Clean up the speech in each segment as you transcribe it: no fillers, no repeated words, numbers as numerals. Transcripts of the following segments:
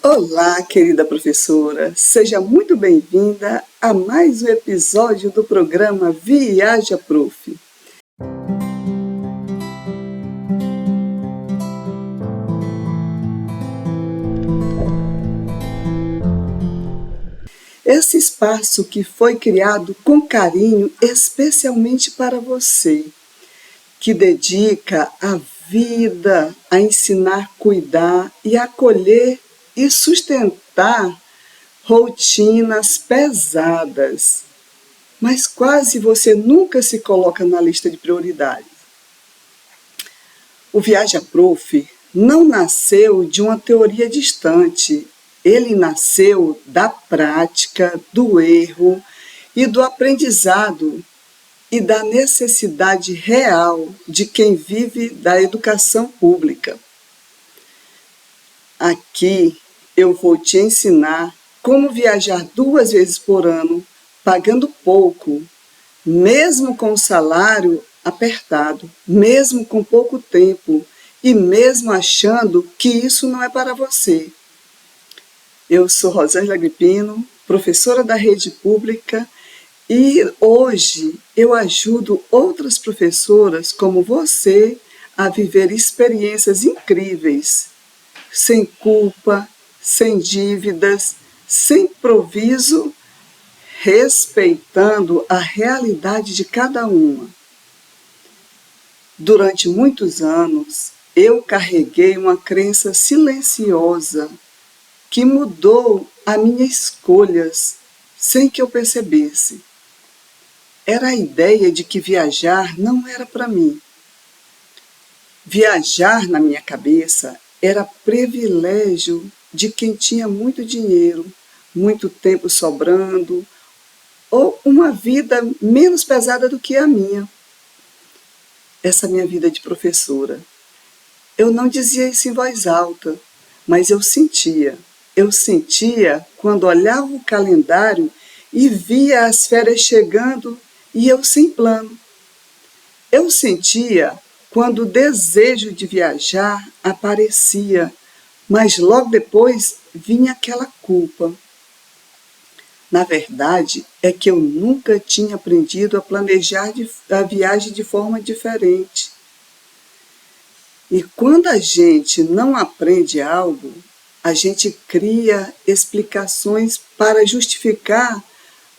Olá, querida professora, seja muito bem-vinda a mais um episódio do programa Viaja Prof. Esse espaço que foi criado com carinho especialmente para você, que dedica a vida a ensinar, cuidar e acolher e sustentar rotinas pesadas, mas quase você nunca se coloca na lista de prioridades. O Viaja Prof não nasceu de uma teoria distante, ele nasceu da prática, do erro e do aprendizado e da necessidade real de quem vive da educação pública. Aqui eu vou te ensinar como viajar 2 vezes por ano, pagando pouco, mesmo com o salário apertado, mesmo com pouco tempo e mesmo achando que isso não é para você. Eu sou Rosângela Agripino, professora da rede pública, e hoje eu ajudo outras professoras como você a viver experiências incríveis, sem culpa, sem dívidas, sem improviso, respeitando a realidade de cada uma. Durante muitos anos, eu carreguei uma crença silenciosa que mudou as minhas escolhas sem que eu percebesse. Era a ideia de que viajar não era para mim. Viajar, na minha cabeça, era privilégio de quem tinha muito dinheiro, muito tempo sobrando, ou uma vida menos pesada do que a minha. Essa minha vida de professora. Eu não dizia isso em voz alta, mas eu sentia. Eu sentia quando olhava o calendário e via as férias chegando e eu sem plano. Eu sentia quando o desejo de viajar aparecia, mas logo depois vinha aquela culpa. Na verdade, é que eu nunca tinha aprendido a planejar a viagem de forma diferente. E quando a gente não aprende algo, a gente cria explicações para justificar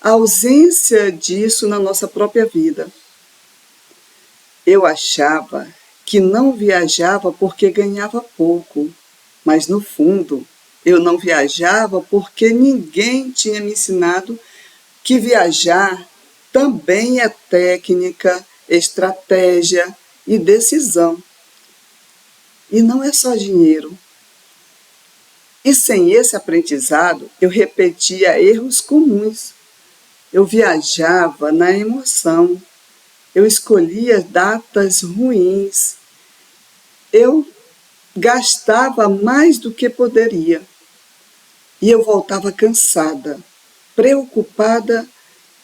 a ausência disso na nossa própria vida. Eu achava que não viajava porque ganhava pouco, mas no fundo eu não viajava porque ninguém tinha me ensinado que viajar também é técnica, estratégia e decisão. E não é só dinheiro. E sem esse aprendizado, eu repetia erros comuns. Eu viajava na emoção. Eu escolhia datas ruins. Eu gastava mais do que poderia. E eu voltava cansada, preocupada,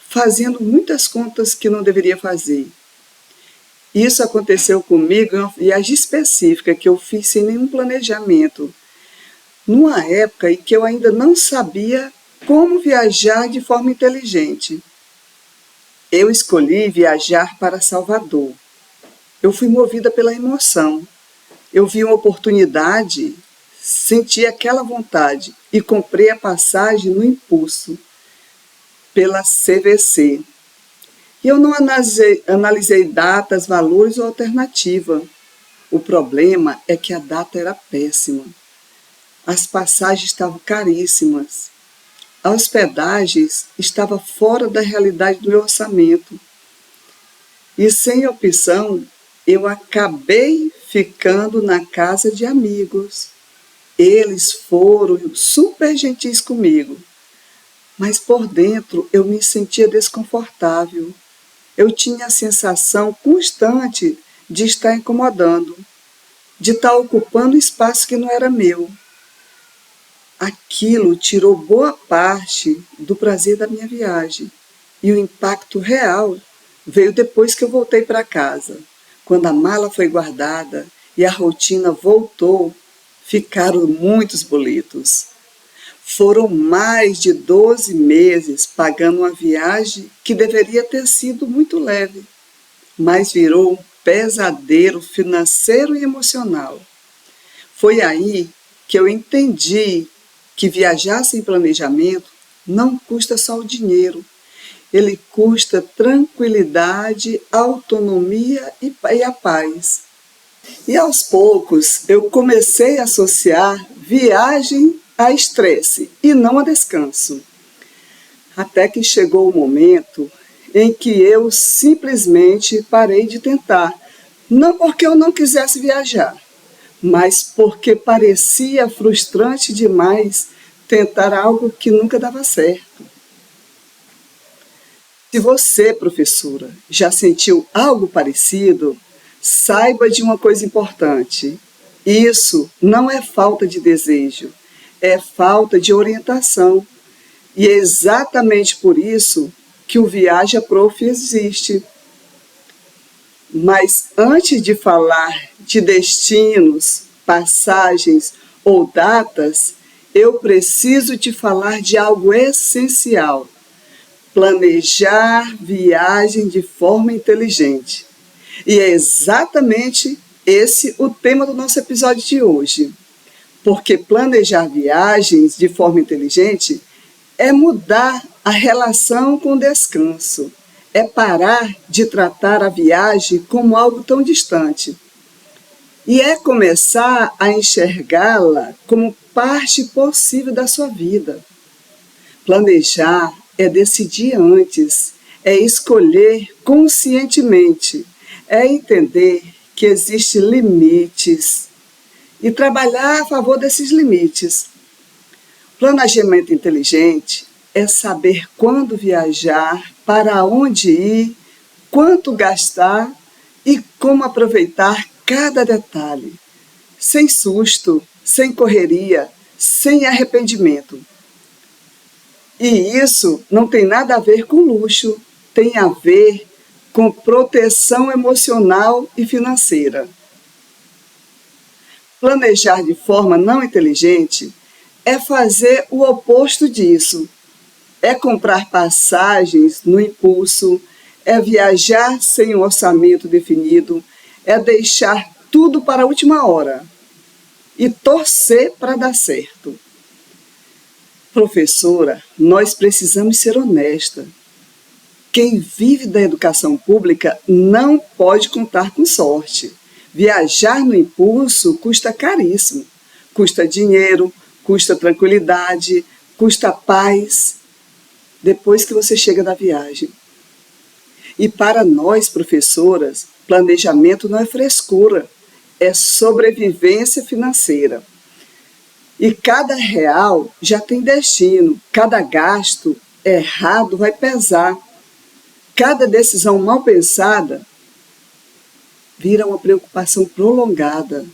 fazendo muitas contas que não deveria fazer. Isso aconteceu comigo em uma viagem específica que eu fiz sem nenhum planejamento, numa época em que eu ainda não sabia como viajar de forma inteligente. Eu escolhi viajar para Salvador. Eu fui movida pela emoção. Eu vi uma oportunidade, senti aquela vontade e comprei a passagem no impulso, pela CVC. E eu não analisei datas, valores ou alternativa. O problema é que a data era péssima. As passagens estavam caríssimas. A hospedagem estava fora da realidade do meu orçamento. E sem opção, eu acabei ficando na casa de amigos. Eles foram super gentis comigo, mas por dentro eu me sentia desconfortável. Eu tinha a sensação constante de estar incomodando, de estar ocupando espaço que não era meu. Aquilo tirou boa parte do prazer da minha viagem. E o impacto real veio depois que eu voltei para casa. Quando a mala foi guardada e a rotina voltou, ficaram muitos boletos. Foram mais de 12 meses pagando uma viagem que deveria ter sido muito leve, mas virou um pesadelo financeiro e emocional. Foi aí que eu entendi que viajar sem planejamento não custa só o dinheiro, ele custa tranquilidade, autonomia e a paz. E aos poucos eu comecei a associar viagem a estresse e não a descanso. Até que chegou o momento em que eu simplesmente parei de tentar. Não porque eu não quisesse viajar, mas porque parecia frustrante demais tentar algo que nunca dava certo. Se você, professora, já sentiu algo parecido, saiba de uma coisa importante. Isso não é falta de desejo, é falta de orientação. E é exatamente por isso que o Viaja Prof existe. Mas antes de falar de destinos, passagens ou datas, eu preciso te falar de algo essencial: planejar viagem de forma inteligente. E é exatamente esse o tema do nosso episódio de hoje. Porque planejar viagens de forma inteligente é mudar a relação com o descanso. É parar de tratar a viagem como algo tão distante. E é começar a enxergá-la como parte possível da sua vida. Planejar é decidir antes, é escolher conscientemente, é entender que existem limites e trabalhar a favor desses limites. Planejamento inteligente é saber quando viajar, para onde ir, quanto gastar e como aproveitar cada detalhe, sem susto, sem correria, sem arrependimento. E isso não tem nada a ver com luxo, tem a ver com proteção emocional e financeira. Planejar de forma não inteligente é fazer o oposto disso. É comprar passagens no impulso, é viajar sem um orçamento definido, é deixar tudo para a última hora e torcer para dar certo. Professora, nós precisamos ser honesta. Quem vive da educação pública não pode contar com sorte. Viajar no impulso custa caríssimo. Custa dinheiro, custa tranquilidade, custa paz, depois que você chega da viagem. E para nós, professoras, planejamento não é frescura, é sobrevivência financeira. E cada real já tem destino, cada gasto errado vai pesar. Cada decisão mal pensada vira uma preocupação prolongada.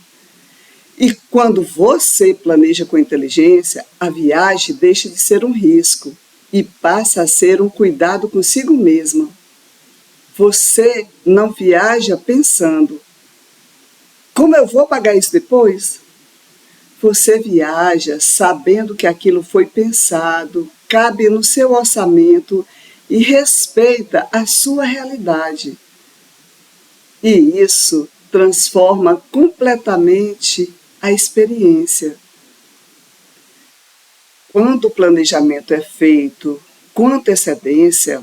E quando você planeja com inteligência, a viagem deixa de ser um risco e passa a ser um cuidado consigo mesma. Você não viaja pensando: como eu vou pagar isso depois? Você viaja sabendo que aquilo foi pensado, cabe no seu orçamento e respeita a sua realidade. E isso transforma completamente a experiência. Quando o planejamento é feito com antecedência,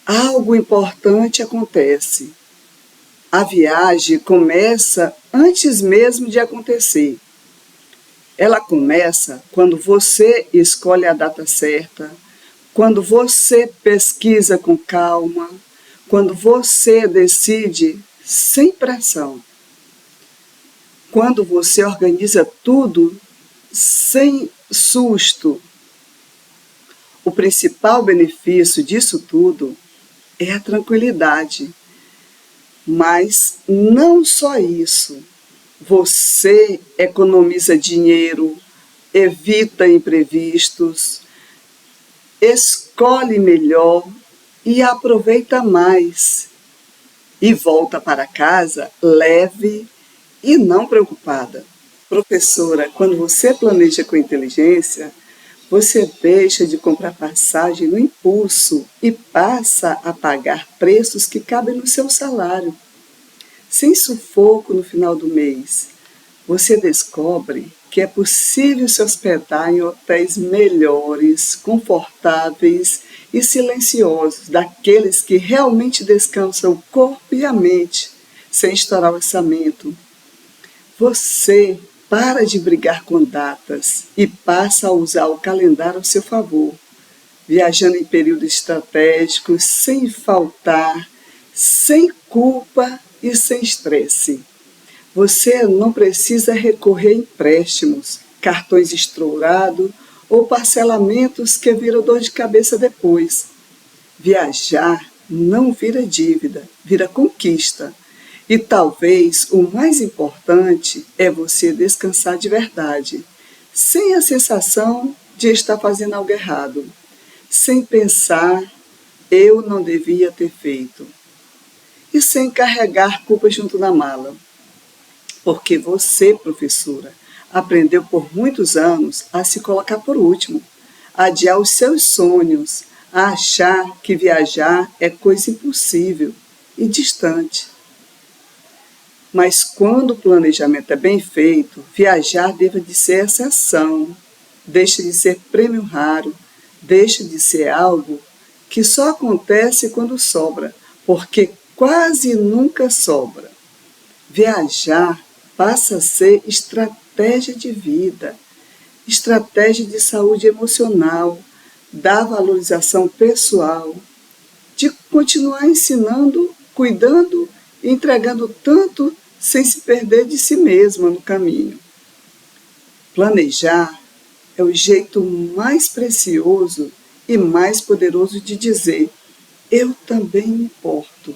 algo importante acontece. A viagem começa antes mesmo de acontecer. Ela começa quando você escolhe a data certa, quando você pesquisa com calma, quando você decide sem pressão, quando você organiza tudo sem susto. O principal benefício disso tudo é a tranquilidade. Mas não só isso. Você economiza dinheiro, evita imprevistos, escolhe melhor e aproveita mais. E volta para casa leve e não preocupada. Professora, quando você planeja com inteligência, Você deixa de comprar passagem no impulso e passa a pagar preços que cabem no seu salário, sem sufoco no final do mês. Você descobre que é possível se hospedar em hotéis melhores, confortáveis e silenciosos, daqueles que realmente descansam o corpo e a mente, sem estourar o orçamento. Você para de brigar com datas e passa a usar o calendário ao seu favor, viajando em períodos estratégicos, sem faltar, sem culpa e sem estresse. Você não precisa recorrer a empréstimos, cartões estourados ou parcelamentos que viram dor de cabeça depois. Viajar não vira dívida, vira conquista. E talvez o mais importante é você descansar de verdade, sem a sensação de estar fazendo algo errado, sem pensar, eu não devia ter feito, e sem carregar culpa junto na mala. Porque você, professora, aprendeu por muitos anos a se colocar por último, a adiar os seus sonhos, a achar que viajar é coisa impossível e distante. Mas quando o planejamento é bem feito, viajar deve de ser exceção, deixa de ser prêmio raro, deixa de ser algo que só acontece quando sobra, porque quase nunca sobra. Viajar passa a ser estratégia de vida, estratégia de saúde emocional, da valorização pessoal, de continuar ensinando, cuidando e entregando tanto sem se perder de si mesma no caminho. Planejar é o jeito mais precioso e mais poderoso de dizer: eu também me importo.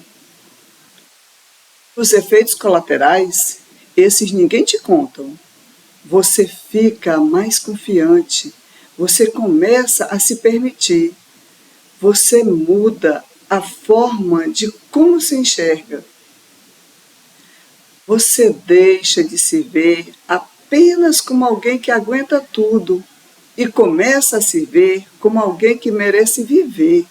Os efeitos colaterais, esses ninguém te contam. Você fica mais confiante, você começa a se permitir, você muda a forma de como se enxerga. Você deixa de se ver apenas como alguém que aguenta tudo e começa a se ver como alguém que merece viver.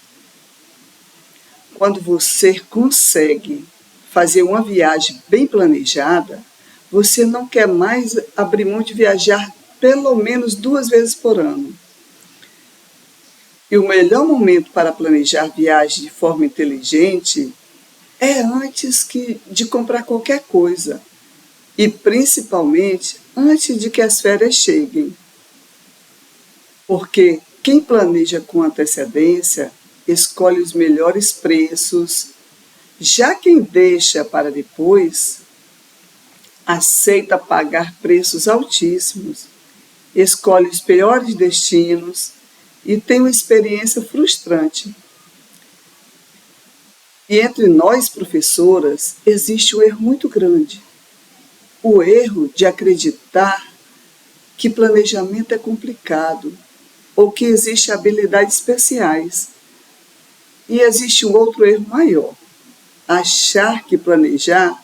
Quando você consegue fazer uma viagem bem planejada, você não quer mais abrir mão de viajar pelo menos 2 vezes por ano. E o melhor momento para planejar viagem de forma inteligente é antes de comprar qualquer coisa. E principalmente antes de que as férias cheguem. Porque quem planeja com antecedência escolhe os melhores preços. Já quem deixa para depois aceita pagar preços altíssimos, escolhe os piores destinos e tem uma experiência frustrante. E entre nós, professoras, existe um erro muito grande. O erro de acreditar que planejamento é complicado ou que existem habilidades especiais. E existe um outro erro maior: achar que planejar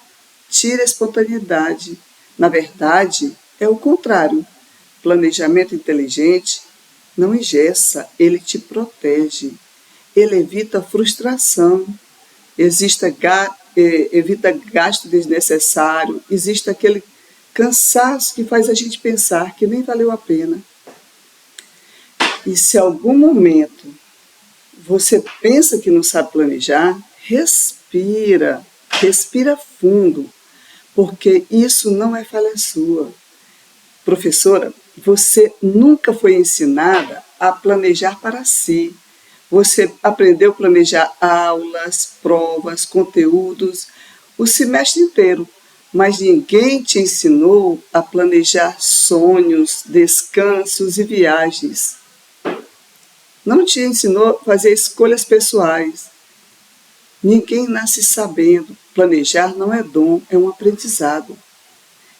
tira a espontaneidade. Na verdade, é o contrário. Planejamento inteligente não engessa, ele te protege, ele evita frustração, evita gasto desnecessário, existe aquele cansaço que faz a gente pensar que nem valeu a pena. E se algum momento você pensa que não sabe planejar, respira fundo, porque isso não é falha sua. Professora, você nunca foi ensinada a planejar para si. Você aprendeu a planejar aulas, provas, conteúdos, o semestre inteiro, mas ninguém te ensinou a planejar sonhos, descansos e viagens. Não te ensinou a fazer escolhas pessoais. Ninguém nasce sabendo. Planejar não é dom, é um aprendizado.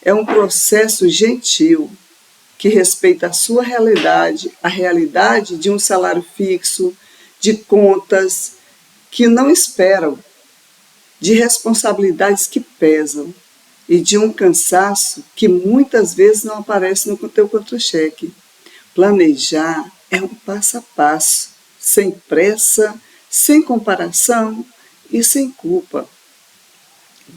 É um processo gentil, que respeita a sua realidade, a realidade de um salário fixo, de contas que não esperam, de responsabilidades que pesam e de um cansaço que muitas vezes não aparece no teu contra-cheque. Planejar é um passo a passo, sem pressa, sem comparação e sem culpa.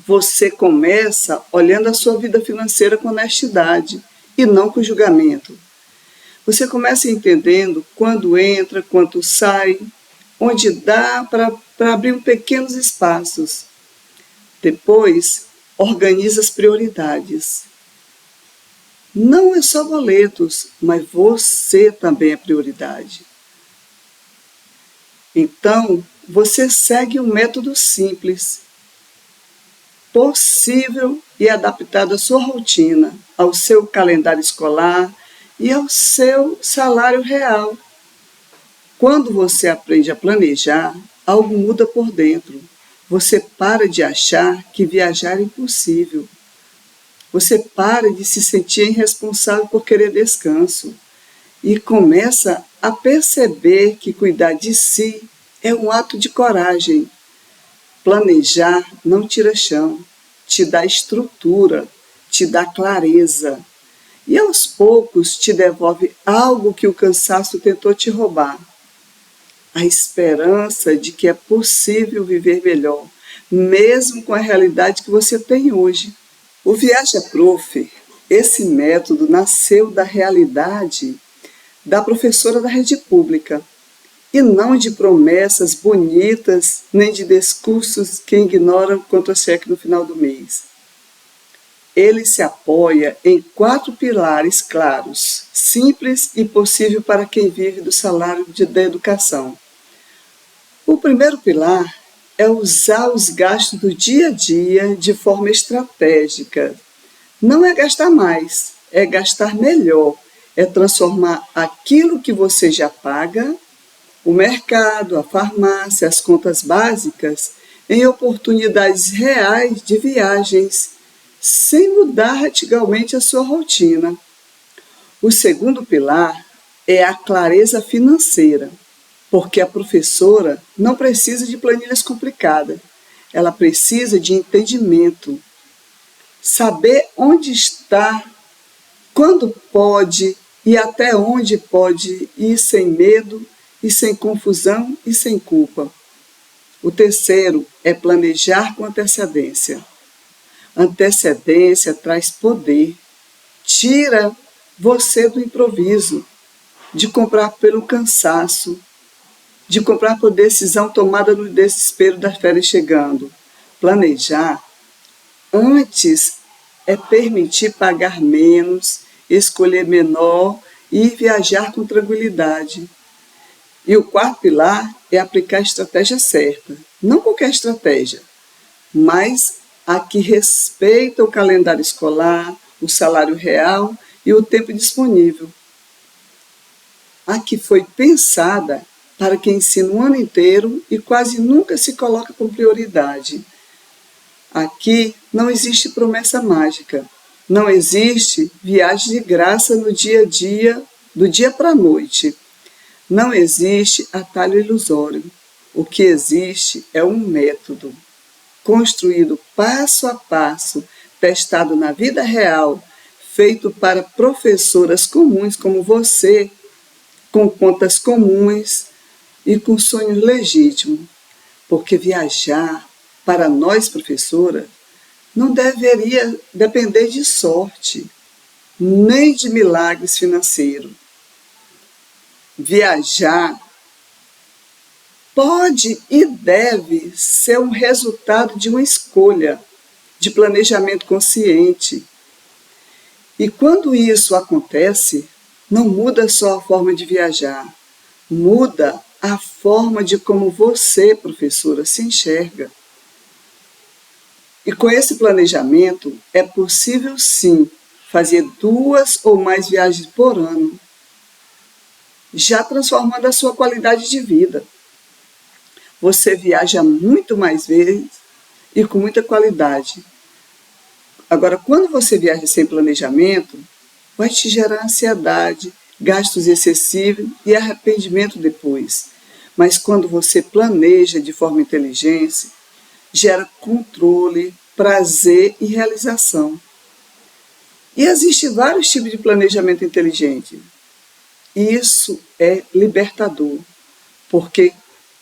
Você começa olhando a sua vida financeira com honestidade e não com julgamento. Você começa entendendo quando entra, quanto sai, onde dá para abrir pequenos espaços. Depois, organiza as prioridades. Não é só boletos, mas você também é prioridade. Então, você segue um método simples, possível e adaptado à sua rotina, ao seu calendário escolar e ao seu salário real. Quando você aprende a planejar, algo muda por dentro. Você para de achar que viajar é impossível. Você para de se sentir irresponsável por querer descanso e começa a perceber que cuidar de si é um ato de coragem. Planejar não tira chão, te dá estrutura, te dá clareza e aos poucos te devolve algo que o cansaço tentou te roubar. A esperança de que é possível viver melhor, mesmo com a realidade que você tem hoje. O Viaja Prof, esse método nasceu da realidade da professora da rede pública e não de promessas bonitas nem de discursos que ignoram quanto a cheque no final do mês. Ele se apoia em 4 pilares claros, simples e possível para quem vive do salário da educação. O primeiro pilar é usar os gastos do dia a dia de forma estratégica. Não é gastar mais, é gastar melhor, é transformar aquilo que você já paga, o mercado, a farmácia, as contas básicas, em oportunidades reais de viagens, sem mudar radicalmente a sua rotina. O segundo pilar é a clareza financeira, porque a professora não precisa de planilhas complicadas, ela precisa de entendimento. Saber onde está, quando pode e até onde pode ir sem medo e sem confusão e sem culpa. O terceiro é planejar com antecedência. Antecedência traz poder, tira você do improviso, de comprar pelo cansaço, de comprar por decisão tomada no desespero das férias chegando. Planejar antes é permitir pagar menos, escolher menor e viajar com tranquilidade. E o quarto pilar é aplicar a estratégia certa. Não qualquer estratégia, mas a que respeita o calendário escolar, o salário real e o tempo disponível. A que foi pensada para quem ensina o ano inteiro e quase nunca se coloca como prioridade. Aqui não existe promessa mágica, não existe viagem de graça no dia a dia, do dia para a noite. Não existe atalho ilusório. O que existe é um método, construído passo a passo, testado na vida real, feito para professoras comuns como você, com contas comuns e com sonhos legítimos. Porque viajar, para nós professoras, não deveria depender de sorte, nem de milagres financeiros. Viajar pode e deve ser um resultado de uma escolha, de planejamento consciente. E quando isso acontece, não muda só a forma de viajar, muda a forma de como você, professora, se enxerga. E com esse planejamento, é possível sim fazer 2 ou mais viagens por ano, já transformando a sua qualidade de vida. Você viaja muito mais vezes e com muita qualidade. Agora, quando você viaja sem planejamento, vai te gerar ansiedade, gastos excessivos e arrependimento depois. Mas quando você planeja de forma inteligente, gera controle, prazer e realização. E existem vários tipos de planejamento inteligente. Isso é libertador, porque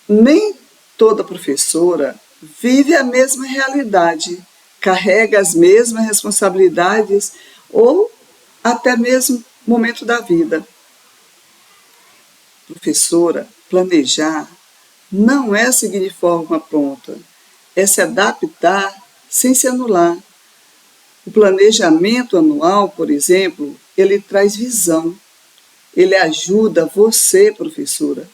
nem toda professora vive a mesma realidade, carrega as mesmas responsabilidades ou até mesmo momento da vida. Professora, planejar não é seguir de forma pronta, é se adaptar sem se anular. O planejamento anual, por exemplo, ele traz visão. Ele ajuda você, professora,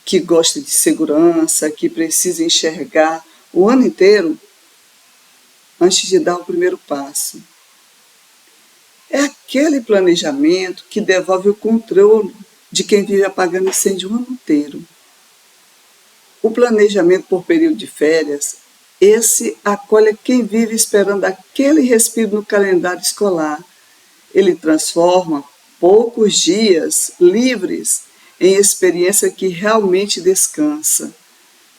que gosta de segurança, que precisa enxergar o ano inteiro antes de dar o primeiro passo. É aquele planejamento que devolve o controle de quem vive apagando incêndio o ano inteiro. O planejamento por período de férias, esse acolhe quem vive esperando aquele respiro no calendário escolar. Ele transforma poucos dias livres em experiência que realmente descansa,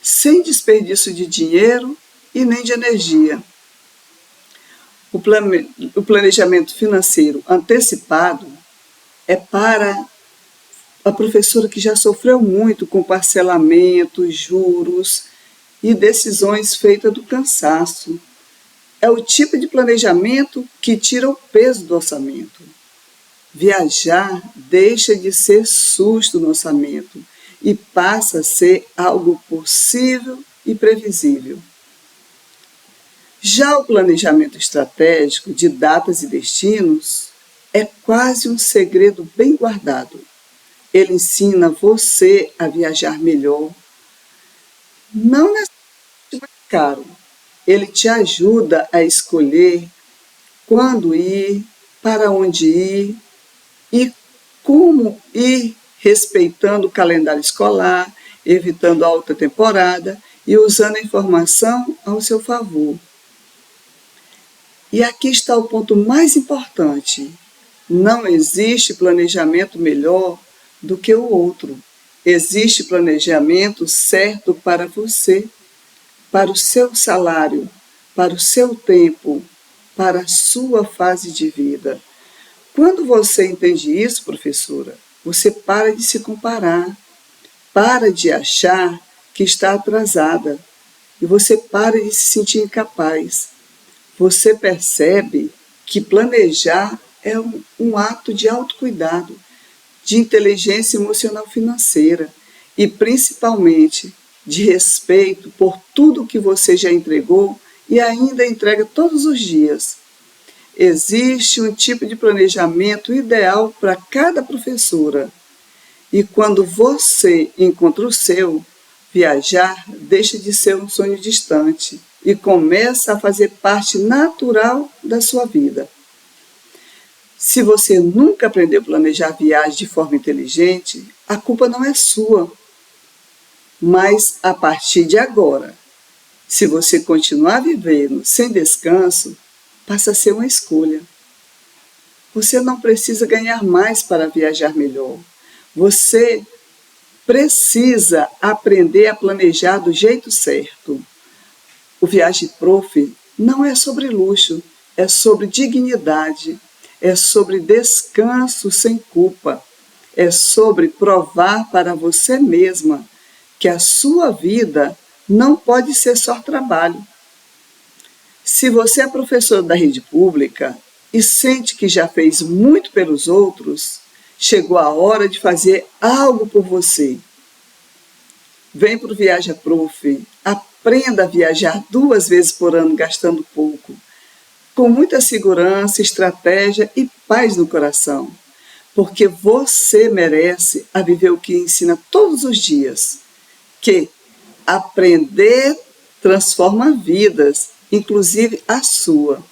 sem desperdício de dinheiro e nem de energia. O planejamento financeiro antecipado é para a professora que já sofreu muito com parcelamentos, juros e decisões feitas do cansaço. É o tipo de planejamento que tira o peso do orçamento. Viajar deixa de ser susto no orçamento e passa a ser algo possível e previsível. Já o planejamento estratégico de datas e destinos é quase um segredo bem guardado. Ele ensina você a viajar melhor. Não necessariamente mais caro. Ele te ajuda a escolher quando ir, para onde ir e como ir, respeitando o calendário escolar, evitando a alta temporada e usando a informação ao seu favor. E aqui está o ponto mais importante. Não existe planejamento melhor do que o outro. Existe planejamento certo para você, para o seu salário, para o seu tempo, para a sua fase de vida. Quando você entende isso, professora, você para de se comparar, para de achar que está atrasada e você para de se sentir incapaz. Você percebe que planejar é um ato de autocuidado, de inteligência emocional financeira e, principalmente, de respeito por tudo que você já entregou e ainda entrega todos os dias. Existe um tipo de planejamento ideal para cada professora. E quando você encontra o seu, viajar deixa de ser um sonho distante e começa a fazer parte natural da sua vida. Se você nunca aprendeu a planejar viagem de forma inteligente, a culpa não é sua. Mas a partir de agora, se você continuar vivendo sem descanso, passa a ser uma escolha. Você não precisa ganhar mais para viajar melhor. Você precisa aprender a planejar do jeito certo. O Viagem Prof não é sobre luxo, é sobre dignidade, é sobre descanso sem culpa, é sobre provar para você mesma que a sua vida não pode ser só trabalho. Se você é professor da rede pública e sente que já fez muito pelos outros, chegou a hora de fazer algo por você. Vem para o Viaja Prof, aprenda a viajar 2 vezes por ano gastando pouco, com muita segurança, estratégia e paz no coração, porque você merece a viver o que ensina todos os dias, que aprender transforma vidas, inclusive a sua.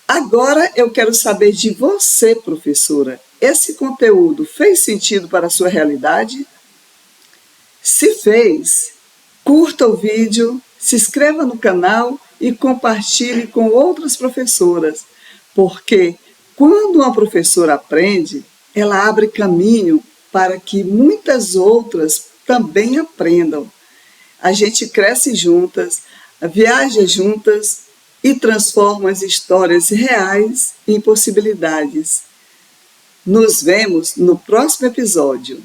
Agora eu quero saber de você, professora. Esse conteúdo fez sentido para a sua realidade? Se fez, curta o vídeo, se inscreva no canal e compartilhe com outras professoras, porque quando uma professora aprende, ela abre caminho para que muitas outras também aprendam. A gente cresce juntas, viaja juntas e transforma as histórias reais em possibilidades. Nos vemos no próximo episódio.